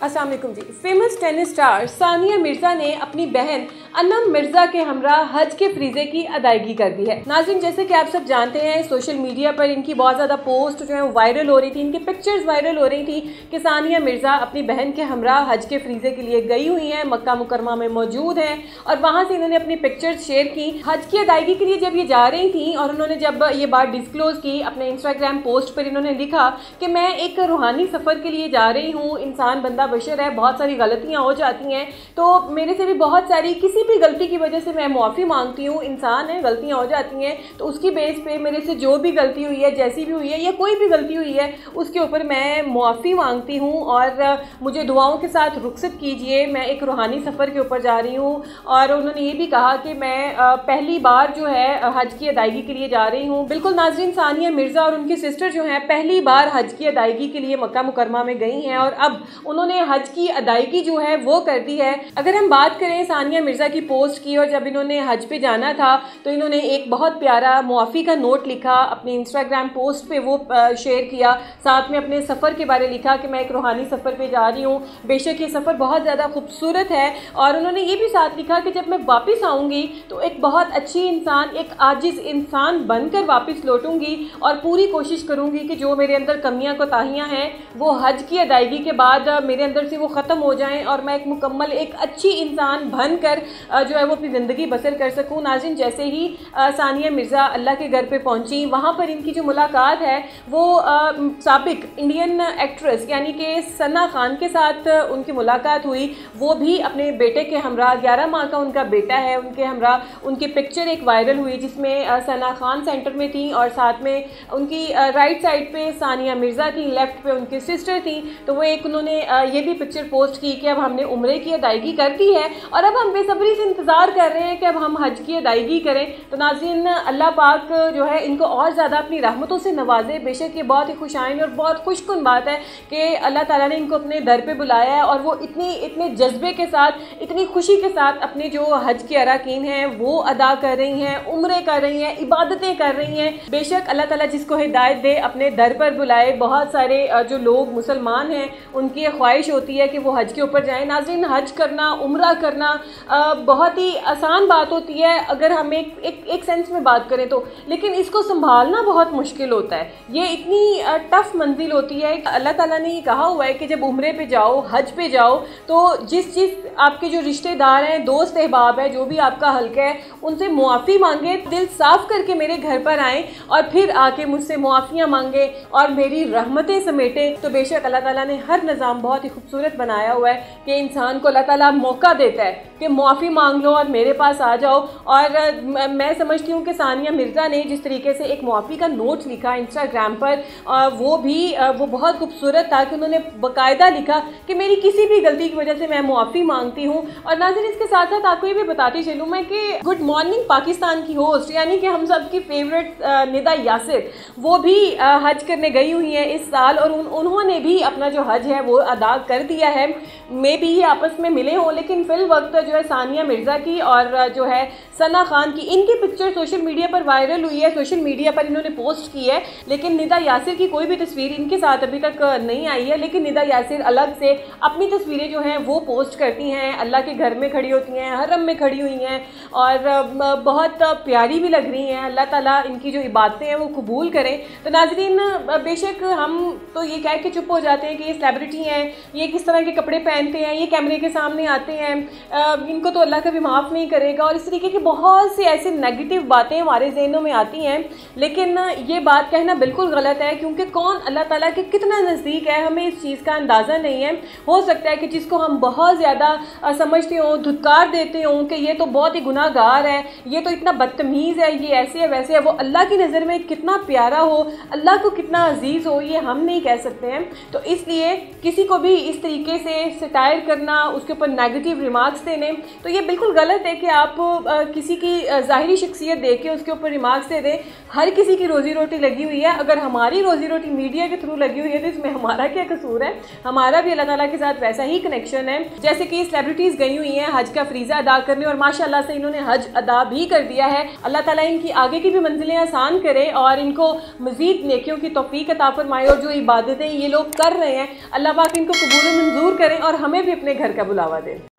अस्सलाम वालेकुम जी। Famous tennis star Sania Mirza ने अपनी बहन अनम मिर्जा के हमरा हज के फ्रीजे की अदायगी कर दी है। नाज़रीन, जैसे कि आप सब जानते हैं, सोशल मीडिया पर इनकी बहुत ज़्यादा पोस्ट जो है वायरल हो रही थी, इनकी पिक्चर्स वायरल हो रही थी कि सानिया मिर्जा अपनी बहन के हमरा हज के फ्रीजे के लिए गई हुई हैं, मक्का मुकरमा में मौजूद हैं और वहाँ से इन्होंने अपनी पिक्चर्स शेयर की। हज की अदायगी के लिए जब ये जा रही थी और उन्होंने जब ये बात डिस्क्लोज की अपने इंस्टाग्राम पोस्ट पर, इन्होंने लिखा कि मैं एक रूहानी सफ़र के लिए जा रही हूँ, इंसान बंदा बशर है, बहुत सारी गलतियाँ हो जाती हैं, तो मेरे से भी बहुत सारी किसी भी गलती की वजह से मैं मुआफ़ी मांगती हूँ। इंसान है, गलतियाँ हो जाती हैं, तो उसकी बेस पे मेरे से जो भी गलती हुई है, जैसी भी हुई है या कोई भी गलती हुई है, उसके ऊपर मैं मुआफ़ी मांगती हूँ और मुझे दुआओं के साथ रुखसत कीजिए। मैं एक रूहानी सफ़र के ऊपर जा रही हूँ। और उन्होंने ये भी कहा कि मैं पहली बार जो है हज की अदायगी के लिए जा रही हूँ। बिल्कुल नाज़रीन, सानिया मिर्ज़ा और उनकी सिस्टर जो हैं पहली बार हज की अदायगी के लिए मक्का मुकरमा में गई हैं और अब उन्होंने हज की अदायगी जो है वो कर दी है। अगर हम बात करें सानिया मिर्ज़ा की पोस्ट की, और जब इन्होंने हज पे जाना था तो इन्होंने एक बहुत प्यारा मुआफ़ी का नोट लिखा अपनी इंस्टाग्राम पोस्ट पे, वो शेयर किया। साथ में अपने सफ़र के बारे लिखा कि मैं एक रूहानी सफ़र पे जा रही हूँ, बेशक ये सफ़र बहुत ज़्यादा खूबसूरत है। और उन्होंने ये भी साथ लिखा कि जब मैं वापस आऊँगी तो एक बहुत अच्छी इंसान, एक आजिज़ इंसान बनकर वापस लौटूंगी और पूरी कोशिश करूँगी कि जो मेरे अंदर कमियाँ कोताहियाँ हैं वो हज की अदायगी के बाद मेरे अंदर से वो ख़त्म हो जाएं और मैं एक मुकम्मल एक अच्छी इंसान बनकर जो है वो अपनी ज़िंदगी बसर कर सकूं। नाज़रीन, जैसे ही सानिया मिर्ज़ा अल्लाह के घर पे पहुंची, वहाँ पर इनकी जो मुलाकात है वो साबिक इंडियन एक्ट्रेस यानी कि सना खान के साथ उनकी मुलाकात हुई। वो भी अपने बेटे के हमरा, 11 माह का उनका बेटा है, उनके हमरा उनकी पिक्चर एक वायरल हुई जिसमें सना खान सेंटर में थी और साथ में उनकी राइट साइड पे सानिया मिर्ज़ा थी, लेफ़्ट पे उनकी सिस्टर थी। तो वो एक उन्होंने ये भी पिक्चर पोस्ट की कि अब हमने उम्रे की अदायगी कर दी है और अब हम बेसब्री से इंतज़ार कर रहे हैं कि अब हम हज की अदायगी करें। तो नाज़रीन, अल्लाह पाक जो है इनको और ज़्यादा अपनी रहमतों से नवाजे। बेशक ये बहुत ही खुशाइन और बहुत खुशकुन बात है कि अल्लाह ताला ने इनको अपने दर पे बुलाया है और वो इतने जज्बे के साथ, इतनी खुशी के साथ अपने जो हज के अराकीन हैं वो अदा कर रही हैं, उम्रे कर रही हैं, इबादतें कर रही हैं। बेशक अल्लाह ताला जिसको हिदायत दे अपने दर पर बुलाए। बहुत सारे जो लोग मुसलमान हैं उनकी ख्वाहिश होती है कि वो हज के ऊपर जाएं। नाज़रीन, हज करना, उम्रा करना बहुत ही आसान बात होती है अगर हम एक सेंस में बात करें तो, लेकिन इसको संभालना बहुत मुश्किल होता है। ये इतनी टफ मंजिल होती है। अल्लाह ताला ने ये कहा हुआ है कि जब उम्रे पे जाओ, हज पे जाओ, तो जिस आपके जो रिश्तेदार हैं, दोस्त अहबाब है, जो भी आपका हल्का है, उनसे मुआफ़ी मांगे, दिल साफ़ करके मेरे घर पर आएँ और फिर आके मुझसे मुआफ़ियाँ मांगे और मेरी रहमतें समेटे। तो बेशक अल्लाह ताला ने हर निज़ाम बहुत ही खूबसूरत बनाया हुआ है कि इंसान को अल्लाह ताला मौका देता है कि मुआफ़ी मांग लो और मेरे पास आ जाओ। और मैं समझती हूँ कि सानिया मिर्ज़ा ने जिस तरीके से एक मुआफ़ी का नोट लिखा इंस्टाग्राम पर, वो बहुत खूबसूरत था कि उन्होंने बाकायदा लिखा कि मेरी किसी भी गलती की वजह से मैं मुआफ़ी मांगती हूँ। और नाज़रीन, इसके साथ साथ आपको ये भी बताती चलूँ मैं कि गुड मॉर्निंग पाकिस्तान की होस्ट यानी कि हम सब की फेवरेट निदा यासिर, वो भी हज करने गई हुई हैं इस साल और उन्होंने भी अपना जो हज है वो अदा कर दिया है। मे भी ये आपस में मिले हों, लेकिन फिल वक्त जो है सानिया मिर्ज़ा की और जो है सना खान की, इनकी पिक्चर सोशल मीडिया पर वायरल हुई है, सोशल मीडिया पर इन्होंने पोस्ट की है, लेकिन निदा यासिर की कोई भी तस्वीर इनके साथ अभी तक नहीं आई है। लेकिन निदा यासिर अलग से अपनी तस्वीरें जो हैं वो पोस्ट करती हैं, अल्लाह के घर में खड़ी होती हैं, हरम में खड़ी हुई हैं और बहुत प्यारी भी लग रही हैं। अल्लाह ताला इनकी जो इबादतें हैं वो कबूल करें। तो नाज़रीन, बेशक हम तो ये कह के चुप हो जाते हैं कि ये सेलिब्रिटी हैं, ये किस तरह के कपड़े पहनते हैं, ये कैमरे के सामने आते हैं, इनको तो अल्लाह कभी माफ़ नहीं करेगा, और इस तरीके की बहुत सी ऐसी नेगेटिव बातें हमारे जहनों में आती हैं। लेकिन ये बात कहना बिल्कुल गलत है, क्योंकि कौन अल्लाह ताला के कितना नज़दीक है हमें इस चीज़ का अंदाज़ा नहीं है। हो सकता है कि जिसको हम बहुत ज़्यादा समझते हों, धुतकार देते हों कि ये तो बहुत ही गुनाहगार है, ये तो इतना बदतमीज़ है, ये ऐसे है वैसे है, वो अल्लाह की नज़र में कितना प्यारा हो, अल्लाह को कितना अजीज़ हो, ये हम नहीं कह सकते हैं। तो इसलिए किसी को भी इस तरीके से सटायर करना, उसके ऊपर नेगेटिव रिमार्क्स देने, तो ये बिल्कुल गलत है कि आप किसी की ज़ाहिरी शख्सियत देख के उसके ऊपर रिमार्क्स दे दें। हर किसी की रोज़ी रोटी लगी हुई है, अगर हमारी रोज़ी रोटी मीडिया के थ्रू लगी हुई है तो इसमें हमारा क्या कसूर है? हमारा भी अल्लाह ताला के साथ वैसा ही कनेक्शन है। जैसे कि सेलिब्रिटीज़ गई हुई हैं हज का फ्रीज़ा अदा करने और माशाअल्लाह से इन्होंने हज अदा भी कर दिया है। अल्लाह ताला इनकी आगे की भी मंजिलें आसान करे और इनको मज़ीद नेकियों की तौफीक अता फरमाए, और जो इबादतें ये लोग कर रहे हैं अल्लाह पाक इनको कबूल मंजूर करें और हमें भी अपने घर का बुलावा दें।